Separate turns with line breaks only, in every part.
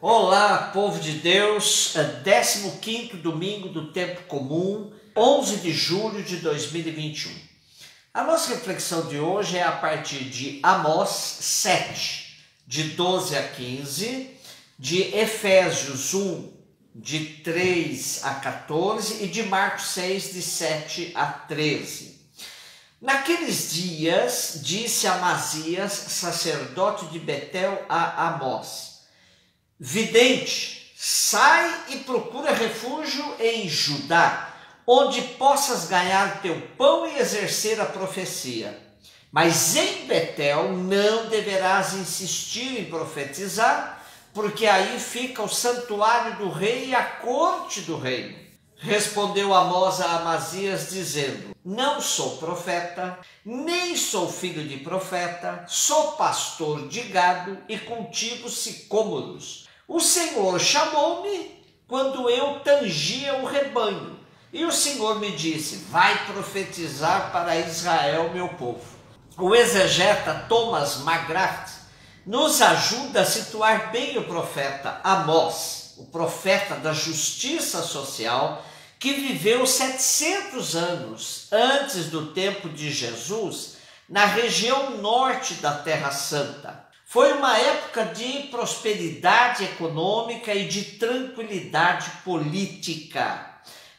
Olá, povo de Deus, 15º domingo do tempo comum, 11 de julho de 2021. A nossa reflexão de hoje é a partir de Amós 7, de 12 a 15, de Efésios 1, de 3 a 14 e de Marcos 6, de 7 a 13. Naqueles dias, disse Amazias, sacerdote de Betel, a Amós: vidente, sai e procura refúgio em Judá, onde possas ganhar teu pão e exercer a profecia. Mas em Betel não deverás insistir em profetizar, porque aí fica o santuário do rei e a corte do reino. Respondeu Amós a Amazias, dizendo: não sou profeta, nem sou filho de profeta, sou pastor de gado e cultivo sicômoros. O Senhor chamou-me quando eu tangia o rebanho, e o Senhor me disse: vai profetizar para Israel, meu povo. O exegeta Thomas McGrath nos ajuda a situar bem o profeta Amós, o profeta da justiça social, que viveu 700 anos antes do tempo de Jesus, na região norte da Terra Santa. Foi uma época de prosperidade econômica e de tranquilidade política.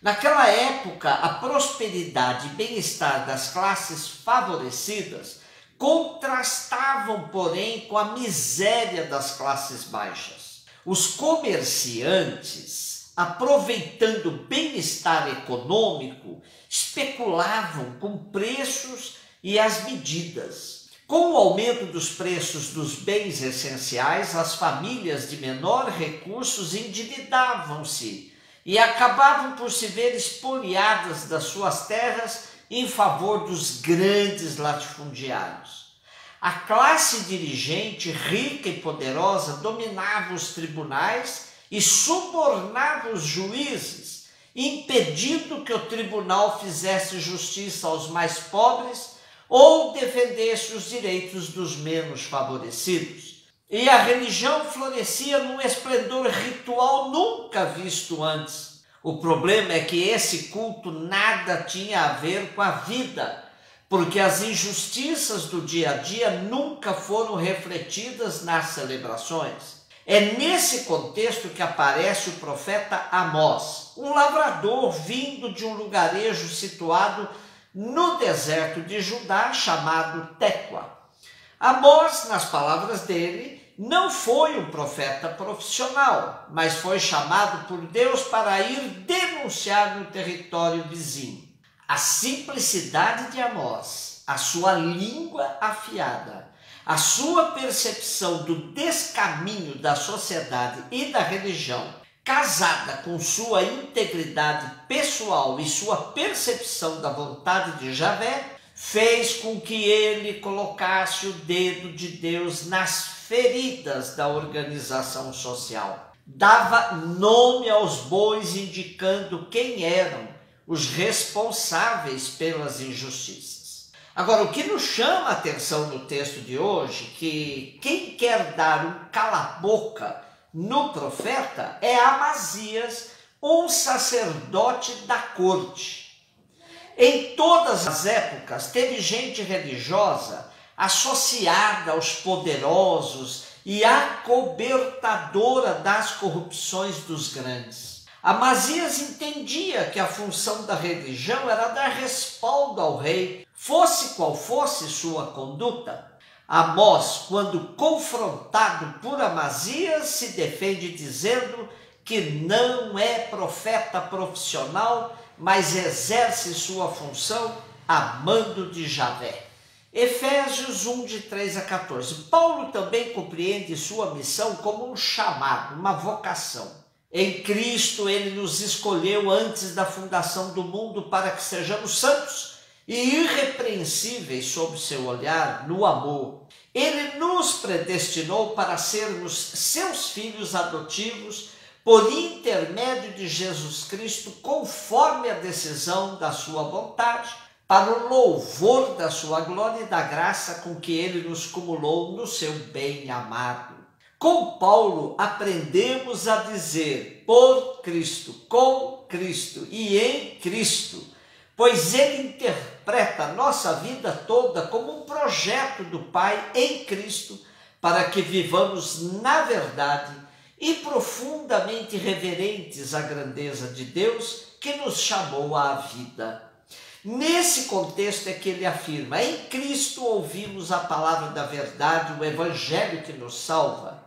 Naquela época, a prosperidade e bem-estar das classes favorecidas contrastavam, porém, com a miséria das classes baixas. Os comerciantes, aproveitando o bem-estar econômico, especulavam com preços e as medidas. Com o aumento dos preços dos bens essenciais, as famílias de menor recursos endividavam-se e acabavam por se ver expoliadas das suas terras em favor dos grandes latifundiários. A classe dirigente rica e poderosa dominava os tribunais e subornava os juízes, impedindo que o tribunal fizesse justiça aos mais pobres ou defendesse os direitos dos menos favorecidos. E a religião florescia num esplendor ritual nunca visto antes. O problema é que esse culto nada tinha a ver com a vida, porque as injustiças do dia a dia nunca foram refletidas nas celebrações. É nesse contexto que aparece o profeta Amós, um lavrador vindo de um lugarejo situado no deserto de Judá, chamado Tecoa. Amós, nas palavras dele, não foi um profeta profissional, mas foi chamado por Deus para ir denunciar no território vizinho. A simplicidade de Amós, a sua língua afiada, a sua percepção do descaminho da sociedade e da religião, casada com sua integridade pessoal e sua percepção da vontade de Javé, fez com que ele colocasse o dedo de Deus nas feridas da organização social. Dava nome aos bois, indicando quem eram os responsáveis pelas injustiças. Agora, o que nos chama a atenção no texto de hoje, que quem quer dar um cala-boca no profeta é Amazias, um sacerdote da corte. Em todas as épocas, teve gente religiosa associada aos poderosos e acobertadora das corrupções dos grandes. Amazias entendia que a função da religião era dar respaldo ao rei, fosse qual fosse sua conduta. Amós, quando confrontado por Amazias, se defende dizendo que não é profeta profissional, mas exerce sua função a mando de Javé. Efésios 1, de 3 a 14. Paulo também compreende sua missão como um chamado, uma vocação. Em Cristo ele nos escolheu antes da fundação do mundo para que sejamos santos e irrepreensíveis sob seu olhar no amor. Ele nos predestinou para sermos seus filhos adotivos por intermédio de Jesus Cristo, conforme a decisão da sua vontade, para o louvor da sua glória e da graça com que ele nos cumulou no seu bem amado. Com Paulo aprendemos a dizer por Cristo, com Cristo e em Cristo, pois ele interpreta a nossa vida toda como um projeto do Pai em Cristo, para que vivamos na verdade e profundamente reverentes à grandeza de Deus que nos chamou à vida. Nesse contexto é que ele afirma: em Cristo ouvimos a palavra da verdade, o evangelho que nos salva.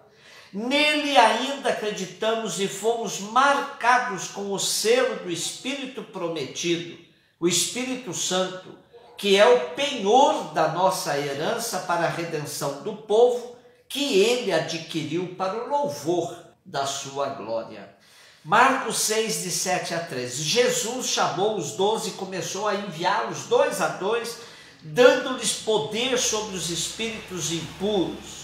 Nele ainda acreditamos e fomos marcados com o selo do Espírito prometido, o Espírito Santo, que é o penhor da nossa herança para a redenção do povo, que ele adquiriu para o louvor da sua glória. Marcos 6, de 7 a 13. Jesus chamou os 12 e começou a enviá-los 2 a 2, dando-lhes poder sobre os espíritos impuros.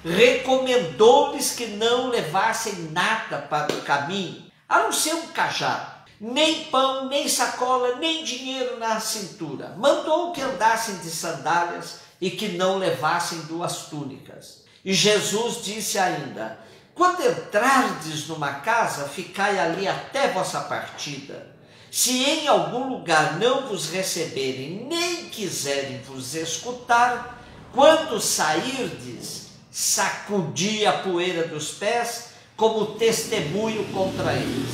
Recomendou-lhes que não levassem nada para o caminho, a não ser um cajado, nem pão, nem sacola, nem dinheiro na cintura. Mandou que andassem de sandálias e que não levassem 2 túnicas. E Jesus disse ainda: quando entrardes numa casa, ficai ali até vossa partida. Se em algum lugar não vos receberem, nem quiserem vos escutar, quando sairdes, sacudi a poeira dos pés como testemunho contra eles.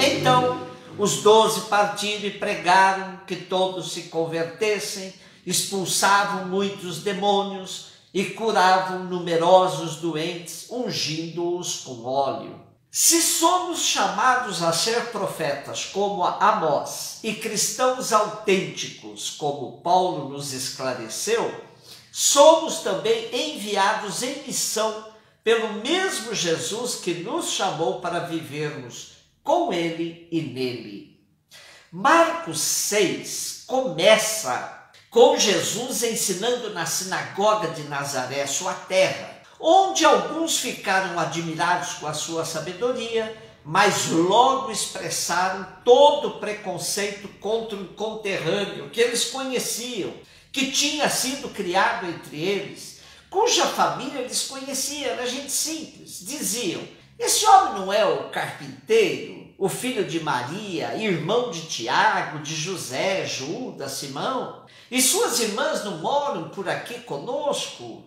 Então os 12 partiram e pregaram que todos se convertessem, expulsavam muitos demônios e curavam numerosos doentes, ungindo-os com óleo. Se somos chamados a ser profetas como Amós e cristãos autênticos como Paulo nos esclareceu, somos também enviados em missão pelo mesmo Jesus que nos chamou para vivermos com ele e nele. Marcos 6 começa com Jesus ensinando na sinagoga de Nazaré, sua terra, onde alguns ficaram admirados com a sua sabedoria, mas logo expressaram todo o preconceito contra um conterrâneo que eles conheciam, que tinha sido criado entre eles, cuja família eles conheciam, era gente simples. Diziam: esse homem não é o carpinteiro, o filho de Maria, irmão de Tiago, de José, Judas, Simão? E suas irmãs não moram por aqui conosco?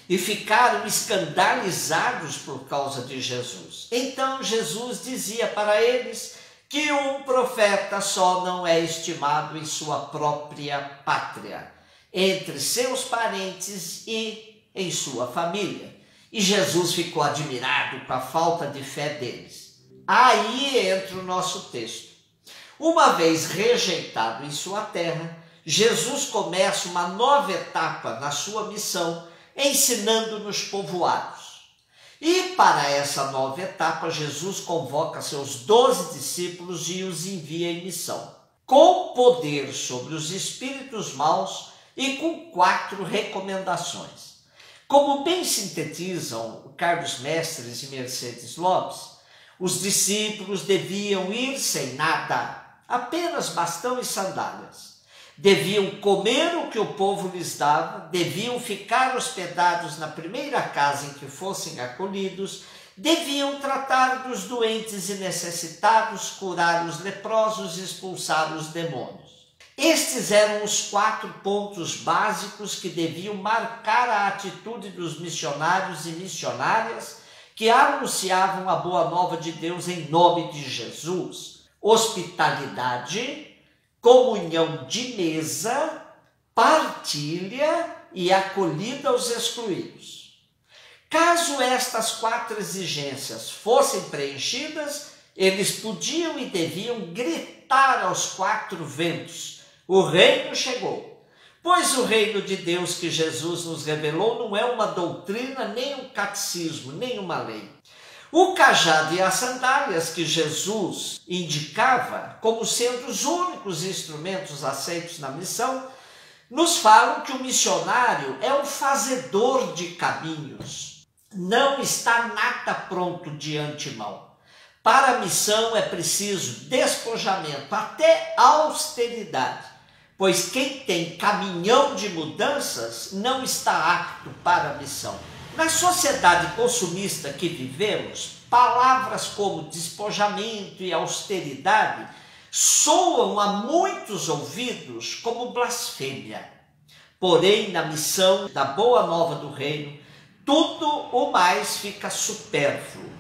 E ficaram escandalizados por causa de Jesus. Então Jesus dizia para eles que um profeta só não é estimado em sua própria pátria, entre seus parentes e em sua família. E Jesus ficou admirado com a falta de fé deles. Aí entra o nosso texto. Uma vez rejeitado em sua terra, Jesus começa uma nova etapa na sua missão, ensinando nos povoados. E para essa nova etapa, Jesus convoca seus 12 discípulos e os envia em missão, com poder sobre os espíritos maus e com 4 recomendações. Como bem sintetizam Carlos Mestres e Mercedes Lopes, os discípulos deviam ir sem nada, apenas bastão e sandálias. Deviam comer o que o povo lhes dava, deviam ficar hospedados na primeira casa em que fossem acolhidos, deviam tratar dos doentes e necessitados, curar os leprosos e expulsar os demônios. Estes eram os 4 pontos básicos que deviam marcar a atitude dos missionários e missionárias que anunciavam a boa nova de Deus em nome de Jesus: hospitalidade, comunhão de mesa, partilha e acolhida aos excluídos. Caso estas 4 exigências fossem preenchidas, eles podiam e deviam gritar aos 4 ventos: o reino chegou. Pois o reino de Deus que Jesus nos revelou não é uma doutrina, nem um catecismo, nem uma lei. O cajado e as sandálias que Jesus indicava como sendo os únicos instrumentos aceitos na missão, nos falam que o missionário é um fazedor de caminhos, não está nada pronto de antemão. Para a missão é preciso despojamento, até austeridade, pois quem tem caminhão de mudanças não está apto para a missão. Na sociedade consumista que vivemos, palavras como despojamento e austeridade soam a muitos ouvidos como blasfêmia. Porém, na missão da boa nova do reino, tudo o mais fica supérfluo.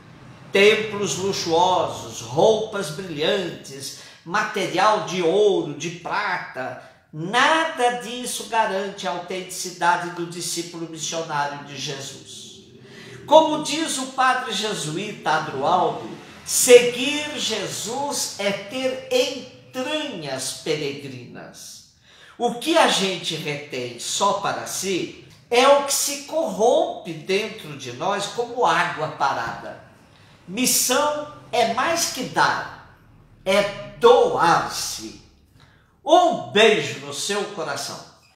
Templos luxuosos, roupas brilhantes, material de ouro, de prata, nada disso garante a autenticidade do discípulo missionário de Jesus. Como diz o padre jesuíta Adroaldo, seguir Jesus é ter entranhas peregrinas. O que a gente retém só para si é o que se corrompe dentro de nós como água parada. Missão é mais que dar, é doar-se. Um beijo no seu coração.